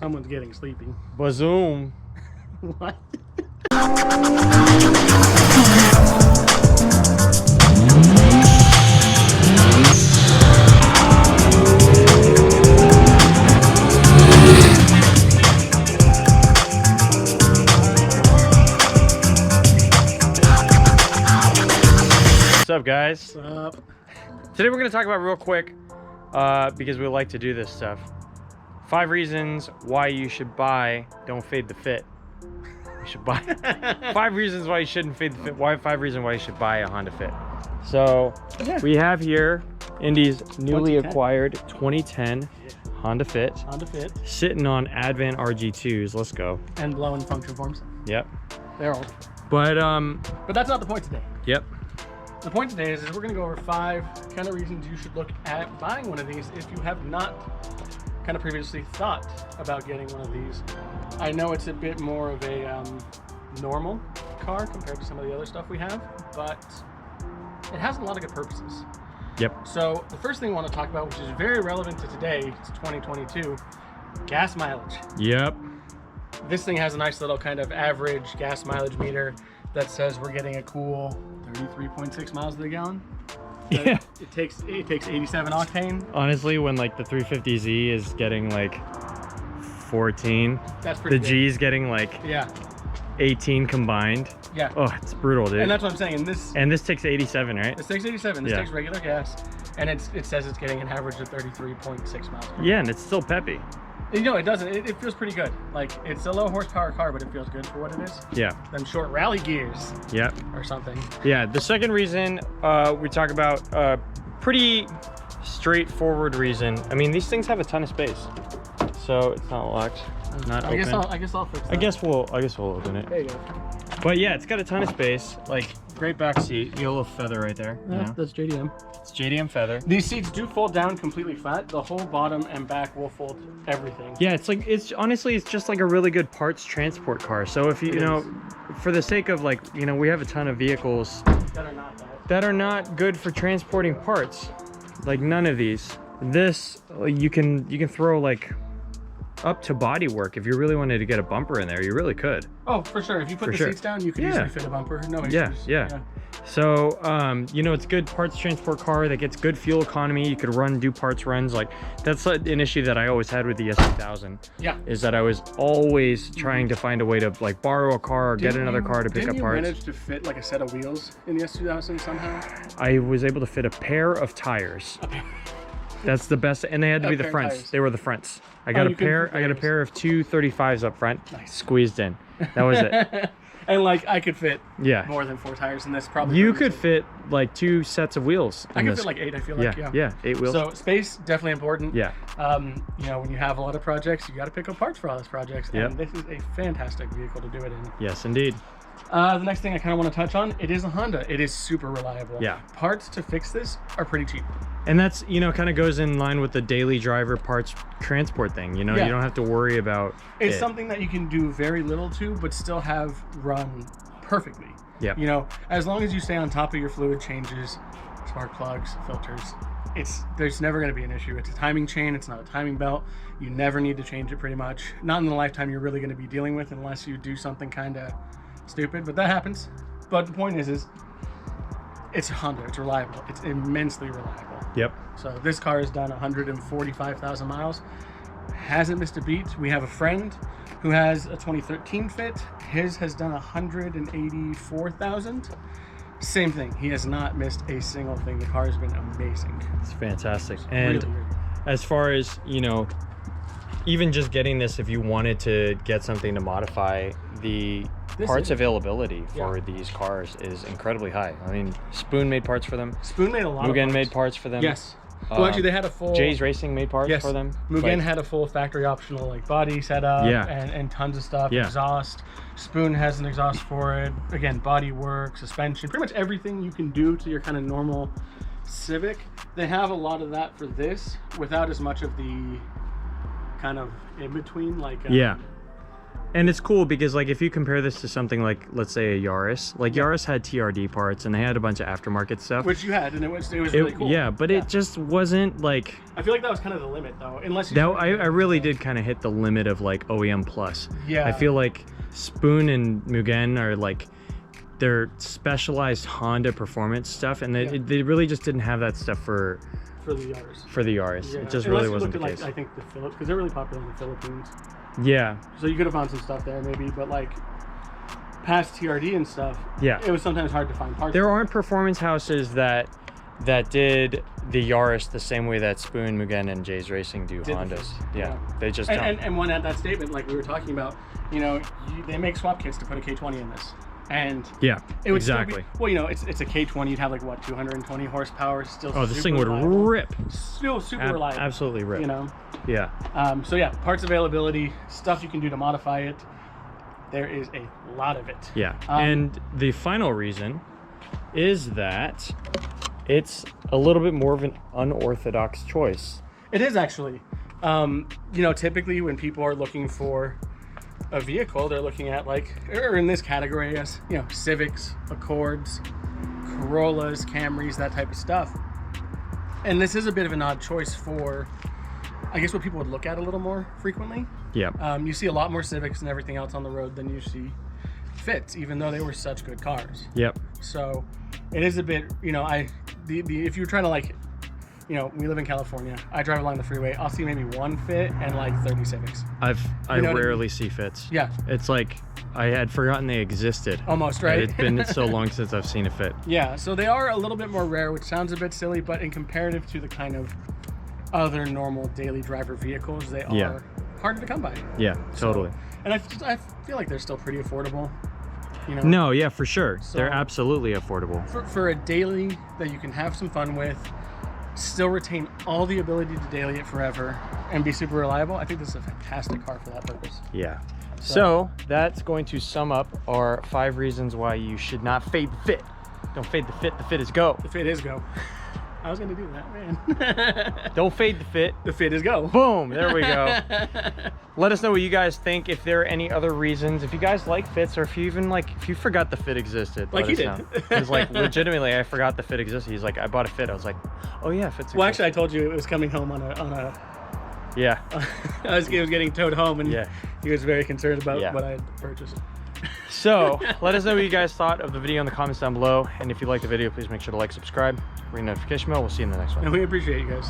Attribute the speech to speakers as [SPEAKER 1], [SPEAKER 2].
[SPEAKER 1] Someone's getting sleepy.
[SPEAKER 2] Bazoom.
[SPEAKER 1] What?
[SPEAKER 2] What's up, guys?
[SPEAKER 1] What's up?
[SPEAKER 2] Today we're going to talk about real quick, because we like to do this stuff. 5 reasons why you should buy Don't Fade the Fit. You should buy 5 reasons why you shouldn't fade the fit. 5 reasons why you should buy a Honda Fit. So we have here Indy's newly acquired 2010 Honda Fit.
[SPEAKER 1] Honda Fit.
[SPEAKER 2] Sitting on Advent RG2s. Let's go.
[SPEAKER 1] And blowing function forms.
[SPEAKER 2] Yep.
[SPEAKER 1] They're old.
[SPEAKER 2] But
[SPEAKER 1] that's not the point today.
[SPEAKER 2] Yep.
[SPEAKER 1] The point today is we're going to go over 5 kind of reasons you should look at buying one of these if you have not kind of previously thought about getting one of these. I know it's a bit more of a normal car compared to some of the other stuff we have, but it has a lot of good purposes.
[SPEAKER 2] Yep.
[SPEAKER 1] So the first thing I want to talk about, which is very relevant to today, it's 2022, gas mileage.
[SPEAKER 2] Yep.
[SPEAKER 1] This thing has a nice little kind of average gas mileage meter that says we're getting a cool 33.6 miles to the gallon.
[SPEAKER 2] Yeah.
[SPEAKER 1] It takes 87 octane.
[SPEAKER 2] Honestly, when like the 350Z is getting like 14,
[SPEAKER 1] That's pretty
[SPEAKER 2] the
[SPEAKER 1] good.
[SPEAKER 2] G's getting like
[SPEAKER 1] Yeah.
[SPEAKER 2] 18 combined.
[SPEAKER 1] Yeah.
[SPEAKER 2] Oh, it's brutal, dude.
[SPEAKER 1] And that's what I'm saying.
[SPEAKER 2] And this takes 87, right?
[SPEAKER 1] This takes 87. This
[SPEAKER 2] Yeah.
[SPEAKER 1] takes regular gas, and it says it's getting an average of 33.6 miles.
[SPEAKER 2] Yeah, and it's still peppy.
[SPEAKER 1] You know, it doesn't. It feels pretty good. Like, it's a low horsepower car, but it feels good for what it is.
[SPEAKER 2] Yeah.
[SPEAKER 1] Them short rally gears
[SPEAKER 2] Yep.
[SPEAKER 1] or something.
[SPEAKER 2] Yeah. The second reason we talk about, pretty straightforward reason. I mean, these things have a ton of space, so it's not locked, not
[SPEAKER 1] I
[SPEAKER 2] open.
[SPEAKER 1] guess I'll fix that.
[SPEAKER 2] I guess we'll open it.
[SPEAKER 1] There you go.
[SPEAKER 2] But yeah, it's got a ton of space. Like, great back seat. You got a little feather right there. You know?
[SPEAKER 1] That's JDM.
[SPEAKER 2] It's JDM feather.
[SPEAKER 1] These seats do fold down completely flat. The whole bottom and back will fold everything.
[SPEAKER 2] Yeah, it's honestly, it's just like a really good parts transport car. So if you know, for the sake of like, you know, we have a ton of vehicles
[SPEAKER 1] That are not
[SPEAKER 2] not good for transporting parts. Like none of these. This you can throw like up to body work. If you really wanted to get a bumper in there, you really could.
[SPEAKER 1] Oh, for sure. If you put
[SPEAKER 2] For
[SPEAKER 1] the
[SPEAKER 2] sure.
[SPEAKER 1] seats down, you could
[SPEAKER 2] Yeah.
[SPEAKER 1] easily fit a bumper. No issues.
[SPEAKER 2] Yeah. So, you know, it's good parts transport car that gets good fuel economy. You could do parts runs. Like, that's an issue that I always had with the S2000.
[SPEAKER 1] Yeah.
[SPEAKER 2] Is that I was always trying to find a way to like borrow a car or get another car to pick up parts.
[SPEAKER 1] Didn't you manage to fit like a set of wheels in the S2000 somehow?
[SPEAKER 2] I was able to fit a pair of tires. That's the best, and they had to be the
[SPEAKER 1] pair of
[SPEAKER 2] fronts.
[SPEAKER 1] tires.
[SPEAKER 2] They were the fronts. I got
[SPEAKER 1] you couldn't fit
[SPEAKER 2] I got a
[SPEAKER 1] those.
[SPEAKER 2] pair of 235s up front,
[SPEAKER 1] Nice.
[SPEAKER 2] squeezed in. That was it.
[SPEAKER 1] And like, I could fit
[SPEAKER 2] Yeah.
[SPEAKER 1] more than 4 tires in this probably.
[SPEAKER 2] You
[SPEAKER 1] pretty
[SPEAKER 2] could
[SPEAKER 1] easily.
[SPEAKER 2] fit like 2 sets of wheels.
[SPEAKER 1] I
[SPEAKER 2] in
[SPEAKER 1] could
[SPEAKER 2] this.
[SPEAKER 1] fit like 8, I feel like.
[SPEAKER 2] Yeah, 8 wheels.
[SPEAKER 1] So space, definitely important.
[SPEAKER 2] Yeah.
[SPEAKER 1] You know, when you have a lot of projects, you got to pick up parts for all those projects.
[SPEAKER 2] Yep.
[SPEAKER 1] And this is a fantastic vehicle to do it in.
[SPEAKER 2] Yes, indeed.
[SPEAKER 1] The next thing I kind of want to touch on, it is a Honda. It is super reliable.
[SPEAKER 2] Yeah.
[SPEAKER 1] Parts to fix this are pretty cheap.
[SPEAKER 2] And that's, you know, kind of goes in line with the daily driver parts transport thing. You know,
[SPEAKER 1] Yeah.
[SPEAKER 2] you don't have to worry about
[SPEAKER 1] It's
[SPEAKER 2] it.
[SPEAKER 1] something that you can do very little to, but still have run perfectly.
[SPEAKER 2] Yeah.
[SPEAKER 1] You know, as long as you stay on top of your fluid changes, spark plugs, filters, there's never going to be an issue. It's a timing chain. It's not a timing belt. You never need to change it pretty much. Not in the lifetime you're really going to be dealing with unless you do something kind of stupid, but that happens. But the point is it's a Honda. It's reliable. It's immensely reliable.
[SPEAKER 2] Yep.
[SPEAKER 1] So this car has done 145,000 miles. Hasn't missed a beat. We have a friend who has a 2013 Fit. His has done 184,000. Same thing. He has not missed a single thing. The car has been amazing.
[SPEAKER 2] It's fantastic. And
[SPEAKER 1] Really.
[SPEAKER 2] as far as, you know, even just getting this, if you wanted to get something to modify, the parts availability for these cars is incredibly high. I mean, Spoon made parts for them.
[SPEAKER 1] Spoon made a lot of
[SPEAKER 2] Mugen
[SPEAKER 1] parts.
[SPEAKER 2] made parts for them.
[SPEAKER 1] Yes. Well, actually, they had a full...
[SPEAKER 2] Jay's Racing made parts
[SPEAKER 1] Yes.
[SPEAKER 2] for them.
[SPEAKER 1] Mugen
[SPEAKER 2] Like,
[SPEAKER 1] had a full factory optional like body setup
[SPEAKER 2] Yeah.
[SPEAKER 1] and tons of stuff.
[SPEAKER 2] Yeah.
[SPEAKER 1] Exhaust. Spoon has an exhaust for it. Again, body work, suspension, pretty much everything you can do to your kind of normal Civic. They have a lot of that for this without as much of the kind of in between, like
[SPEAKER 2] And it's cool because like if you compare this to something like, let's say, a Yaris, like Yaris had TRD parts and they had a bunch of aftermarket stuff.
[SPEAKER 1] Which you had, and it was really cool.
[SPEAKER 2] Yeah, but it just wasn't like.
[SPEAKER 1] I feel like that was kind of the limit, though. Unless you.
[SPEAKER 2] That I really did kind of hit the limit of like OEM plus.
[SPEAKER 1] Yeah.
[SPEAKER 2] I feel like Spoon and Mugen are like, they're specialized Honda performance stuff, and they really just didn't have that stuff for
[SPEAKER 1] the Yaris.
[SPEAKER 2] For the Yaris,
[SPEAKER 1] Yeah.
[SPEAKER 2] it just
[SPEAKER 1] Unless
[SPEAKER 2] really
[SPEAKER 1] you
[SPEAKER 2] wasn't the
[SPEAKER 1] looked at,
[SPEAKER 2] case.
[SPEAKER 1] like, I think the Philippines, because they're really popular in the Philippines.
[SPEAKER 2] Yeah.
[SPEAKER 1] So you could have found some stuff there maybe, but like past TRD and stuff,
[SPEAKER 2] Yeah.
[SPEAKER 1] it was sometimes hard to find parts.
[SPEAKER 2] There aren't performance houses that did the Yaris the same way that Spoon, Mugen, and Jay's Racing do
[SPEAKER 1] Did
[SPEAKER 2] Hondas.
[SPEAKER 1] this.
[SPEAKER 2] Yeah, they just
[SPEAKER 1] and,
[SPEAKER 2] don't.
[SPEAKER 1] and one at that statement, like we were talking about, you know, they make swap kits to put a K20 in this. And
[SPEAKER 2] Yeah,
[SPEAKER 1] it would
[SPEAKER 2] exactly.
[SPEAKER 1] Still be, well, you know, it's a K20. You'd have like what 220 horsepower. Still.
[SPEAKER 2] Oh, this
[SPEAKER 1] super
[SPEAKER 2] thing would
[SPEAKER 1] reliable.
[SPEAKER 2] rip.
[SPEAKER 1] Still super reliable.
[SPEAKER 2] Absolutely rip.
[SPEAKER 1] You know.
[SPEAKER 2] Yeah.
[SPEAKER 1] So yeah, parts availability, stuff you can do to modify it. There is a lot of it.
[SPEAKER 2] Yeah. And the final reason is that it's a little bit more of an unorthodox choice.
[SPEAKER 1] It is actually. You know, typically when people are looking for a vehicle, they're looking at like, or in this category, as you know, Civics, Accords, Corollas, Camrys, that type of stuff. And this is a bit of an odd choice for, I guess, what people would look at a little more frequently.
[SPEAKER 2] Yeah.
[SPEAKER 1] You see a lot more Civics and everything else on the road than you see Fits, even though they were such good cars.
[SPEAKER 2] Yep.
[SPEAKER 1] So it is a bit, you know, if you're trying to like, you know, we live in California. I drive along the freeway. I'll see maybe one Fit and like 30 Civics.
[SPEAKER 2] I
[SPEAKER 1] know what I mean?
[SPEAKER 2] rarely see Fits.
[SPEAKER 1] Yeah.
[SPEAKER 2] It's like I had forgotten they existed.
[SPEAKER 1] Almost, right?
[SPEAKER 2] It's been so long since I've seen a Fit.
[SPEAKER 1] Yeah, so they are a little bit more rare, which sounds a bit silly, but in comparative to the kind of other normal daily driver vehicles, they are harder to come by.
[SPEAKER 2] Yeah, totally.
[SPEAKER 1] And I feel like they're still pretty affordable. You know?
[SPEAKER 2] No, yeah, for sure.
[SPEAKER 1] So-
[SPEAKER 2] They're absolutely affordable.
[SPEAKER 1] For a daily that you can have some fun with, still retain all the ability to daily it forever, and be super reliable, I think this is a fantastic car for that purpose.
[SPEAKER 2] Yeah. So that's going to sum up our 5 reasons why you should not fade the Fit. Don't fade the Fit. The Fit is go.
[SPEAKER 1] The Fit is go. I was gonna do that, man.
[SPEAKER 2] Don't fade the Fit.
[SPEAKER 1] The Fit is go.
[SPEAKER 2] Boom. There we go. Let us know what you guys think. If there are any other reasons, if you guys like Fits, or if you even like, if you forgot the Fit existed,
[SPEAKER 1] Like
[SPEAKER 2] let
[SPEAKER 1] he
[SPEAKER 2] us
[SPEAKER 1] did.
[SPEAKER 2] know. Because like legitimately, I forgot the Fit existed. He's like, I bought a Fit. I was like, oh yeah, Fits.
[SPEAKER 1] Well,
[SPEAKER 2] exist.
[SPEAKER 1] actually, I told you it was coming home on a.
[SPEAKER 2] Yeah.
[SPEAKER 1] It was getting towed home, and
[SPEAKER 2] Yeah.
[SPEAKER 1] he was very concerned about
[SPEAKER 2] Yeah.
[SPEAKER 1] what I had purchased.
[SPEAKER 2] So let us know what you guys thought of the video in the comments down below. And if you liked the video, please make sure to like, subscribe, ring the notification bell. We'll see you in the next one.
[SPEAKER 1] And we appreciate you guys.